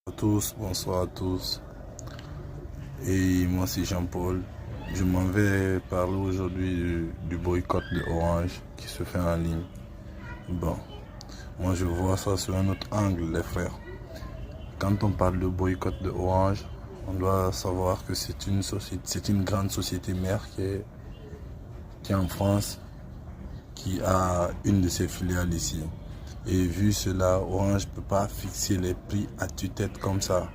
Bonjour à tous, bonsoir à tous. Et moi c'est Jean-Paul. Je m'en vais parler aujourd'hui du boycott de Orange qui se fait en ligne. Bon, moi je vois ça sur un autre angle, les frères. Quand on parle de boycott de Orange, on doit savoir que c'est une société, c'est une grande société mère qui est en France, qui a une de ses filiales ici. Et vu cela, Orange ne peut pas fixer les prix à tue-tête comme ça,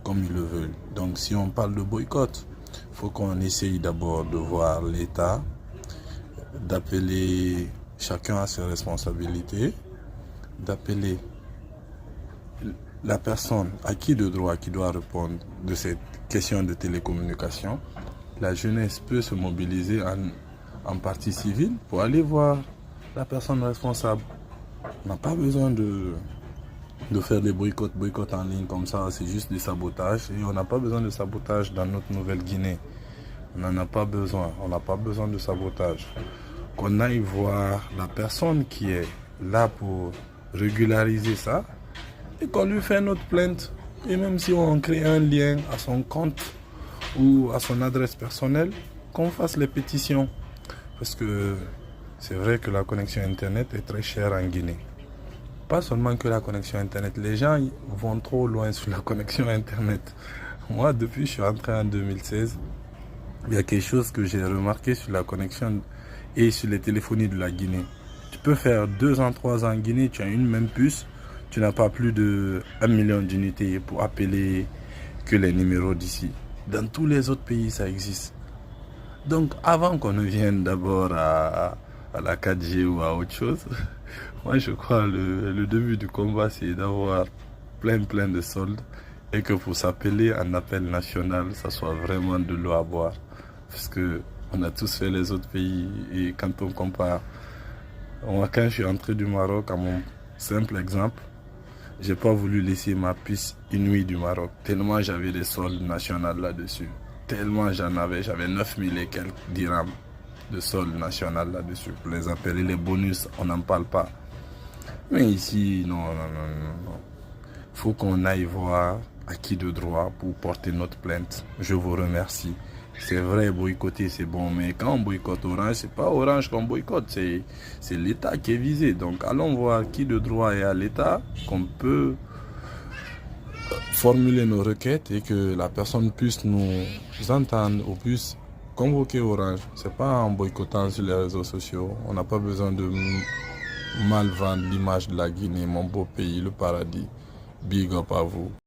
comme ils le veulent. Donc si on parle de boycott, il faut qu'on essaye d'abord de voir l'État, d'appeler chacun à ses responsabilités, d'appeler la personne à qui de droit qui doit répondre de cette question de télécommunication. La jeunesse peut se mobiliser en partie civile pour aller voir la personne responsable. On n'a pas besoin de faire des boycotts en ligne comme ça, c'est juste des sabotages. Et on n'a pas besoin de sabotage dans notre Nouvelle-Guinée. On n'en a pas besoin, on n'a pas besoin de sabotage. Qu'on aille voir la personne qui est là pour régulariser ça et qu'on lui fait notre plainte. Et même si on crée un lien à son compte ou à son adresse personnelle, qu'on fasse les pétitions. Parce que c'est vrai que la connexion Internet est très chère en Guinée. Pas seulement que la connexion Internet, les gens vont trop loin sur la connexion Internet. Moi, depuis que je suis entré en 2016, il y a quelque chose que j'ai remarqué sur la connexion et sur les téléphonies de la Guinée. Tu peux faire 2 ans, 3 ans en Guinée, tu as une même puce, tu n'as pas plus de 1 million d'unités pour appeler que les numéros d'ici. Dans tous les autres pays, ça existe. Donc, avant qu'on ne vienne d'abord à la 4G ou à autre chose, moi je crois le début du combat, c'est d'avoir plein de soldes et que pour s'appeler un appel national, ça soit vraiment de l'eau à boire. Parce que on a tous fait les autres pays et quand on compare, moi quand je suis entré du Maroc, à mon simple exemple, j'ai pas voulu laisser ma puce inouïe du Maroc, tellement j'avais des soldes nationales là-dessus. Tellement j'avais 9000 et quelques dirhams de soldes nationales là-dessus. Pour les appeler, les bonus, on n'en parle pas. Mais ici, non. Faut qu'on aille voir à qui de droit pour porter notre plainte. Je vous remercie. C'est vrai, boycotter, c'est bon, mais quand on boycotte Orange, c'est pas Orange qu'on boycotte, c'est l'État qui est visé. Donc allons voir qui de droit est à l'État, qu'on peut formuler nos requêtes et que la personne puisse nous entendre ou puisse convoquer Orange. C'est pas en boycottant sur les réseaux sociaux. On n'a pas besoin de mal vendre l'image de la Guinée, mon beau pays, le paradis. Big up à vous.